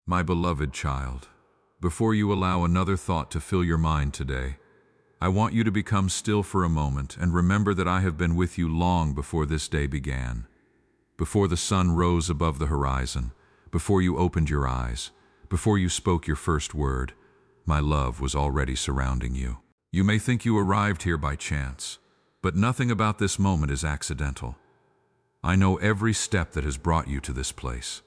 My beloved child, before you allow another thought to fill your mind today, I want you to become still for a moment and remember that I have been with you long before this day began. Before the sun rose above the horizon, before you opened your eyes, before you spoke your first word, my love was already surrounding you. You may think you arrived here by chance, but nothing about this moment is accidental. I know every step that has brought you to this place.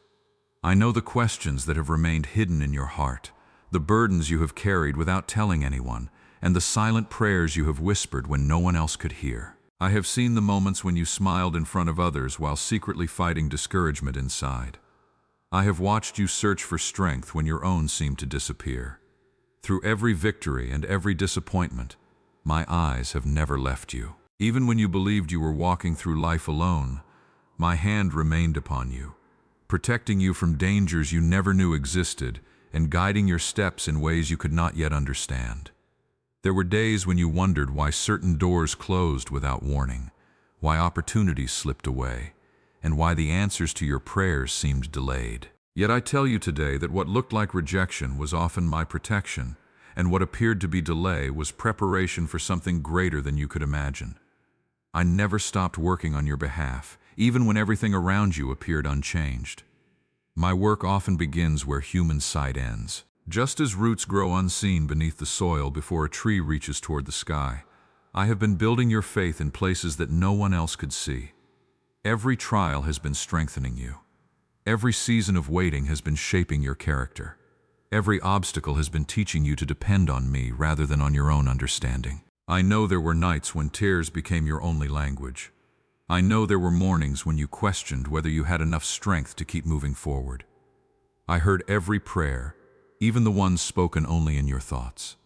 I know the questions that have remained hidden in your heart, the burdens you have carried without telling anyone, and the silent prayers you have whispered when no one else could hear. I have seen the moments when you smiled in front of others while secretly fighting discouragement inside. I have watched you search for strength when your own seemed to disappear. Through every victory and every disappointment, my eyes have never left you. Even when you believed you were walking through life alone, my hand remained upon you, protecting you from dangers you never knew existed and guiding your steps in ways you could not yet understand. There were days when you wondered why certain doors closed without warning, why opportunities slipped away, and why the answers to your prayers seemed delayed. Yet I tell you today that what looked like rejection was often my protection, and what appeared to be delay was preparation for something greater than you could imagine. I never stopped working on your behalf, even when everything around you appeared unchanged. My work often begins where human sight ends. Just as roots grow unseen beneath the soil before a tree reaches toward the sky, I have been building your faith in places that no one else could see. Every trial has been strengthening you. Every season of waiting has been shaping your character. Every obstacle has been teaching you to depend on me rather than on your own understanding. I know there were nights when tears became your only language. I know there were mornings when you questioned whether you had enough strength to keep moving forward. I heard every prayer, even the ones spoken only in your thoughts.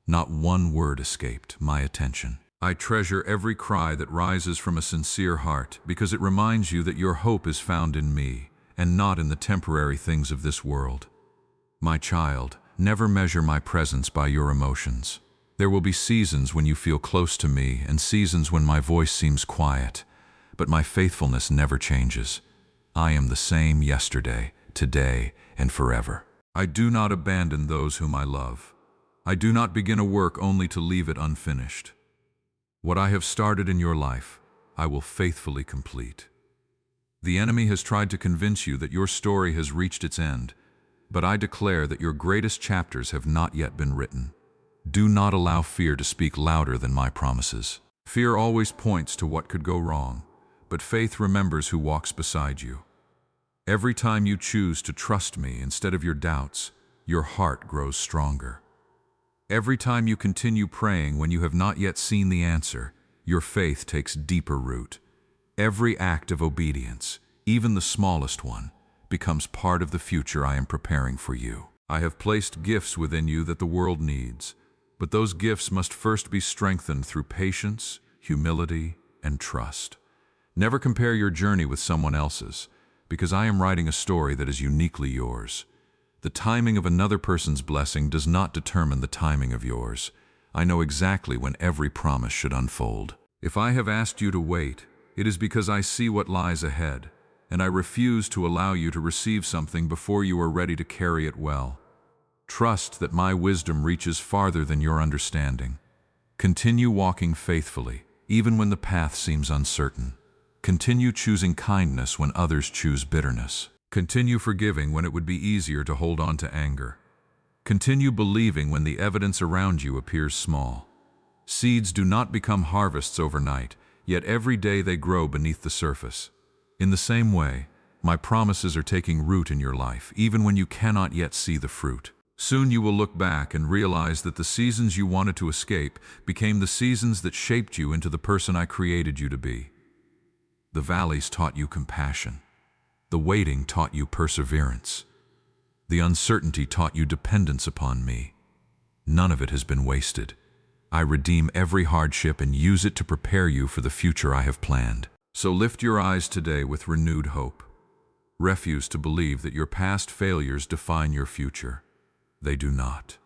Not one word escaped my attention. I treasure every cry that rises from a sincere heart because it reminds you that your hope is found in me and not in the temporary things of this world. My child, never measure my presence by your emotions. There will be seasons when you feel close to me and seasons when my voice seems quiet, but my faithfulness never changes. I am the same yesterday, today, and forever. I do not abandon those whom I love. I do not begin a work only to leave it unfinished. What I have started in your life, I will faithfully complete. The enemy has tried to convince you that your story has reached its end, but I declare that your greatest chapters have not yet been written. Do not allow fear to speak louder than my promises. Fear always points to what could go wrong, but faith remembers who walks beside you. Every time you choose to trust me instead of your doubts, your heart grows stronger. Every time you continue praying when you have not yet seen the answer, your faith takes deeper root. Every act of obedience, even the smallest one, becomes part of the future I am preparing for you. I have placed gifts within you that the world needs, but those gifts must first be strengthened through patience, humility, and trust. Never compare your journey with someone else's, because I am writing a story that is uniquely yours. The timing of another person's blessing does not determine the timing of yours. I know exactly when every promise should unfold. If I have asked you to wait, it is because I see what lies ahead, and I refuse to allow you to receive something before you are ready to carry it well. Trust that my wisdom reaches farther than your understanding. Continue walking faithfully, even when the path seems uncertain. Continue choosing kindness when others choose bitterness. Continue forgiving when it would be easier to hold on to anger. Continue believing when the evidence around you appears small. Seeds do not become harvests overnight, yet every day they grow beneath the surface. In the same way, my promises are taking root in your life, even when you cannot yet see the fruit. Soon you will look back and realize that the seasons you wanted to escape became the seasons that shaped you into the person I created you to be. The valleys taught you compassion. The waiting taught you perseverance. The uncertainty taught you dependence upon me. None of it has been wasted. I redeem every hardship and use it to prepare you for the future I have planned. So lift your eyes today with renewed hope. Refuse to believe that your past failures define your future. They do not.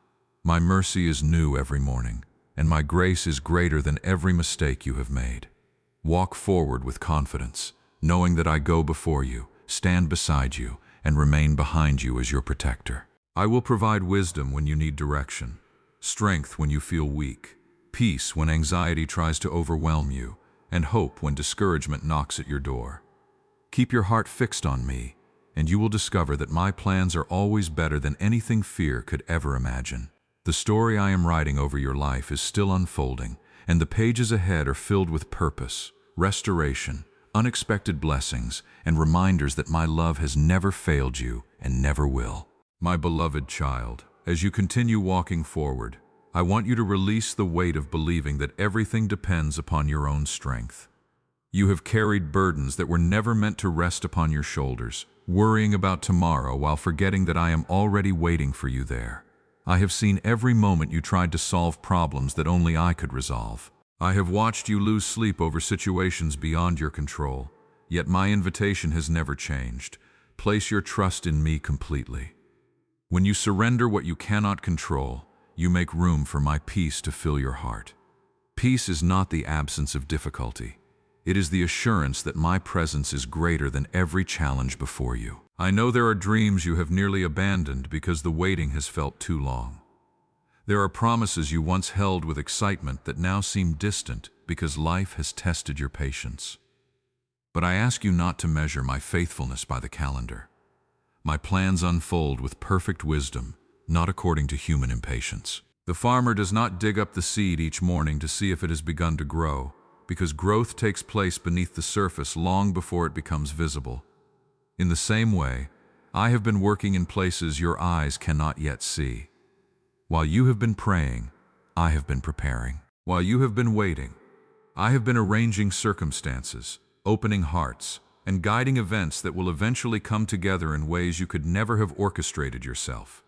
My mercy is new every morning, and my grace is greater than every mistake you have made. Walk forward with confidence, knowing that I go before you, stand beside you, and remain behind you as your protector. I will provide wisdom when you need direction, strength when you feel weak, peace when anxiety tries to overwhelm you, and hope when discouragement knocks at your door. Keep your heart fixed on me, and you will discover that my plans are always better than anything fear could ever imagine. The story I am writing over your life is still unfolding, and the pages ahead are filled with purpose, restoration, unexpected blessings, and reminders that my love has never failed you and never will. My beloved child, as you continue walking forward, I want you to release the weight of believing that everything depends upon your own strength. You have carried burdens that were never meant to rest upon your shoulders, worrying about tomorrow while forgetting that I am already waiting for you there. I have seen every moment you tried to solve problems that only I could resolve. I have watched you lose sleep over situations beyond your control, yet my invitation has never changed. Place your trust in me completely. When you surrender what you cannot control, you make room for my peace to fill your heart. Peace is not the absence of difficulty. It is the assurance that my presence is greater than every challenge before you. I know there are dreams you have nearly abandoned because the waiting has felt too long. There are promises you once held with excitement that now seem distant because life has tested your patience. But I ask you not to measure my faithfulness by the calendar. My plans unfold with perfect wisdom, not according to human impatience. The farmer does not dig up the seed each morning to see if it has begun to grow, because growth takes place beneath the surface long before it becomes visible. In the same way, I have been working in places your eyes cannot yet see. While you have been praying, I have been preparing. While you have been waiting, I have been arranging circumstances, opening hearts, and guiding events that will eventually come together in ways you could never have orchestrated yourself.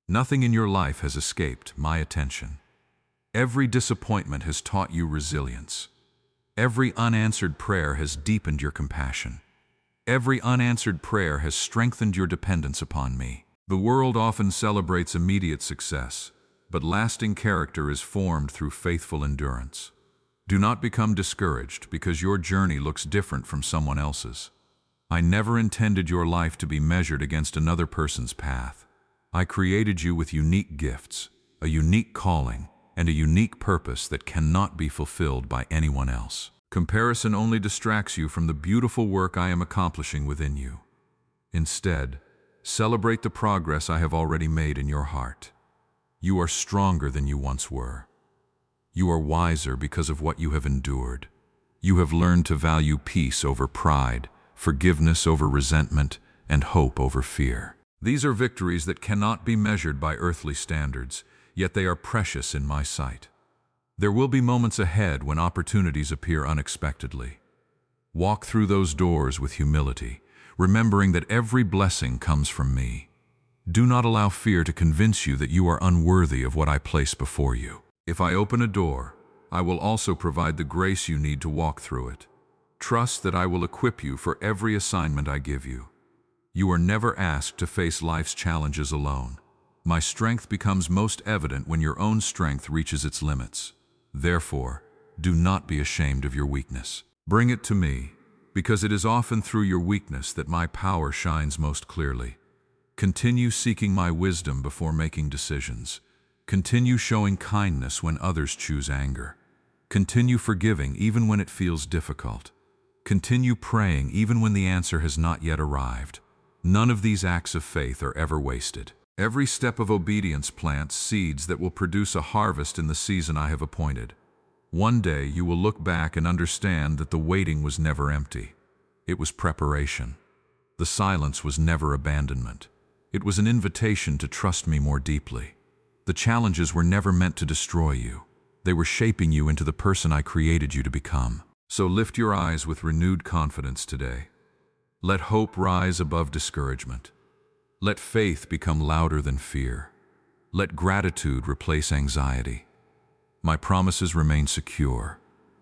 Nothing in your life has escaped my attention. Every disappointment has taught you resilience. Every unanswered prayer has deepened your compassion. Every unanswered prayer has strengthened your dependence upon me. The world often celebrates immediate success, but lasting character is formed through faithful endurance. Do not become discouraged because your journey looks different from someone else's. I never intended your life to be measured against another person's path. I created you with unique gifts, a unique calling, and a unique purpose that cannot be fulfilled by anyone else. Comparison only distracts you from the beautiful work I am accomplishing within you. Instead, celebrate the progress I have already made in your heart. You are stronger than you once were. You are wiser because of what you have endured. You have learned to value peace over pride, forgiveness over resentment, and hope over fear. These are victories that cannot be measured by earthly standards, yet they are precious in my sight. There will be moments ahead when opportunities appear unexpectedly. Walk through those doors with humility, remembering that every blessing comes from me. Do not allow fear to convince you that you are unworthy of what I place before you. If I open a door, I will also provide the grace you need to walk through it. Trust that I will equip you for every assignment I give you. You are never asked to face life's challenges alone. My strength becomes most evident when your own strength reaches its limits. Therefore, do not be ashamed of your weakness. Bring it to me, because it is often through your weakness that my power shines most clearly. Continue seeking my wisdom before making decisions. Continue showing kindness when others choose anger. Continue forgiving even when it feels difficult. Continue praying even when the answer has not yet arrived. None of these acts of faith are ever wasted. Every step of obedience plants seeds that will produce a harvest in the season I have appointed. One day you will look back and understand that the waiting was never empty. It was preparation. The silence was never abandonment. It was an invitation to trust me more deeply. The challenges were never meant to destroy you. They were shaping you into the person I created you to become. So lift your eyes with renewed confidence today. Let hope rise above discouragement. Let faith become louder than fear. Let gratitude replace anxiety. My promises remain secure.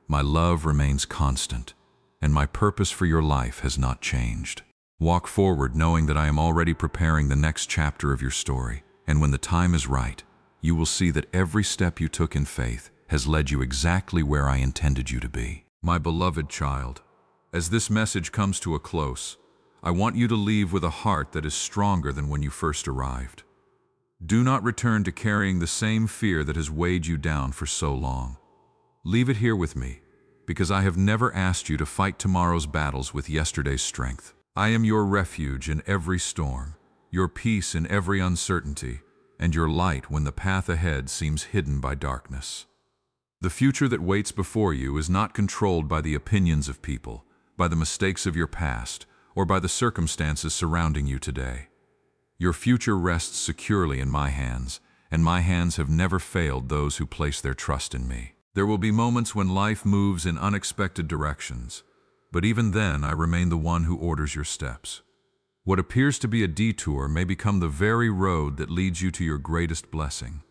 My love remains constant. And my purpose for your life has not changed. Walk forward knowing that I am already preparing the next chapter of your story. And when the time is right, you will see that every step you took in faith has led you exactly where I intended you to be. My beloved child, as this message comes to a close, I want you to leave with a heart that is stronger than when you first arrived. Do not return to carrying the same fear that has weighed you down for so long. Leave it here with me, because I have never asked you to fight tomorrow's battles with yesterday's strength. I am your refuge in every storm, your peace in every uncertainty, and your light when the path ahead seems hidden by darkness. The future that waits before you is not controlled by the opinions of people, by the mistakes of your past, or by the circumstances surrounding you today. Your future rests securely in my hands, and my hands have never failed those who place their trust in me. There will be moments when life moves in unexpected directions, but even then I remain the one who orders your steps. What appears to be a detour may become the very road that leads you to your greatest blessing.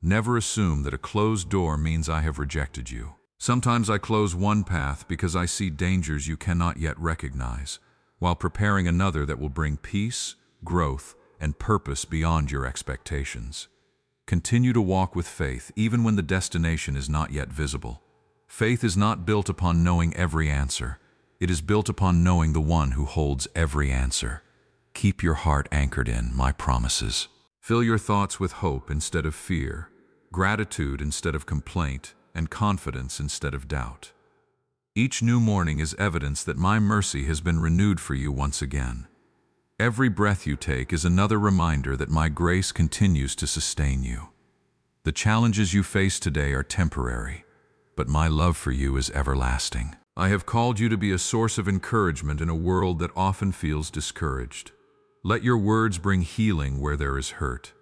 Never assume that a closed door means I have rejected you. Sometimes I close one path because I see dangers you cannot yet recognize, while preparing another that will bring peace, growth, and purpose beyond your expectations. Continue to walk with faith even when the destination is not yet visible. Faith is not built upon knowing every answer. It is built upon knowing the one who holds every answer. Keep your heart anchored in my promises. Fill your thoughts with hope instead of fear, gratitude instead of complaint, and confidence instead of doubt. Each new morning is evidence that my mercy has been renewed for you once again. Every breath you take is another reminder that my grace continues to sustain you. The challenges you face today are temporary, but my love for you is everlasting. I have called you to be a source of encouragement in a world that often feels discouraged. Let your words bring healing where there is hurt.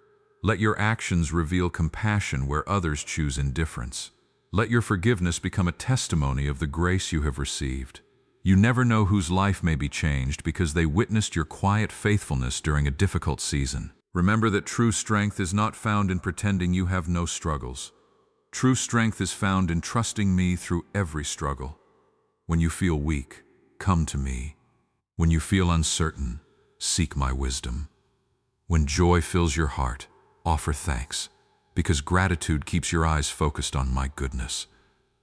Let your actions reveal compassion where others choose indifference. Let your forgiveness become a testimony of the grace you have received. You never know whose life may be changed because they witnessed your quiet faithfulness during a difficult season. Remember that true strength is not found in pretending you have no struggles. True strength is found in trusting me through every struggle. When you feel weak, come to me. When you feel uncertain, seek my wisdom. When joy fills your heart, offer thanks, because gratitude keeps your eyes focused on my goodness.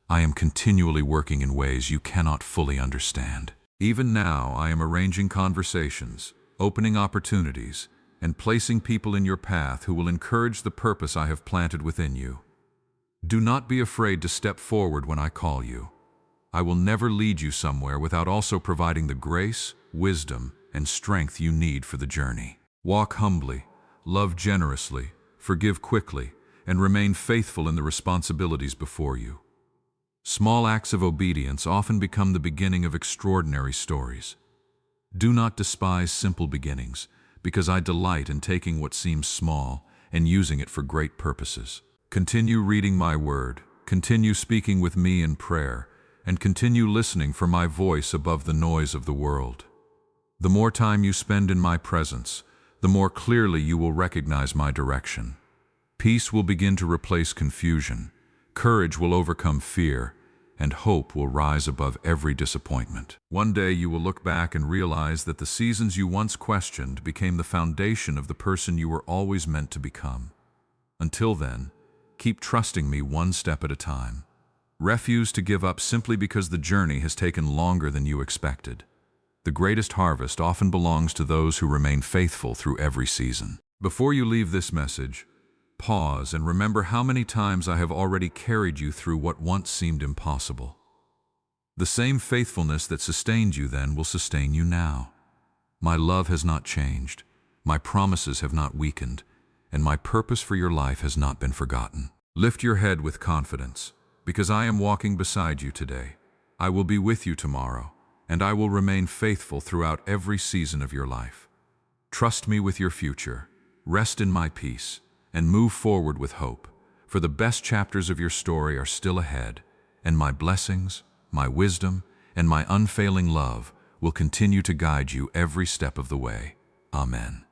I am continually working in ways you cannot fully understand. Even now, I am arranging conversations, opening opportunities, and placing people in your path who will encourage the purpose I have planted within you. Do not be afraid to step forward when I call you. I will never lead you somewhere without also providing the grace, wisdom, and strength you need for the journey. Walk humbly, love generously, forgive quickly, and remain faithful in the responsibilities before you. Small acts of obedience often become the beginning of extraordinary stories. Do not despise simple beginnings, because I delight in taking what seems small and using it for great purposes. Continue reading my word, continue speaking with me in prayer, and continue listening for my voice above the noise of the world. The more time you spend in my presence, the more clearly you will recognize my direction. Peace will begin to replace confusion, courage will overcome fear, and hope will rise above every disappointment. One day you will look back and realize that the seasons you once questioned became the foundation of the person you were always meant to become. Until then, keep trusting me one step at a time. Refuse to give up simply because the journey has taken longer than you expected. The greatest harvest often belongs to those who remain faithful through every season. Before you leave this message, pause and remember how many times I have already carried you through what once seemed impossible. The same faithfulness that sustained you then will sustain you now. My love has not changed, my promises have not weakened, and my purpose for your life has not been forgotten. Lift your head with confidence, because I am walking beside you today. I will be with you tomorrow, and I will remain faithful throughout every season of your life. Trust me with your future, rest in my peace, and move forward with hope, for the best chapters of your story are still ahead, and my blessings, my wisdom, and my unfailing love will continue to guide you every step of the way. Amen.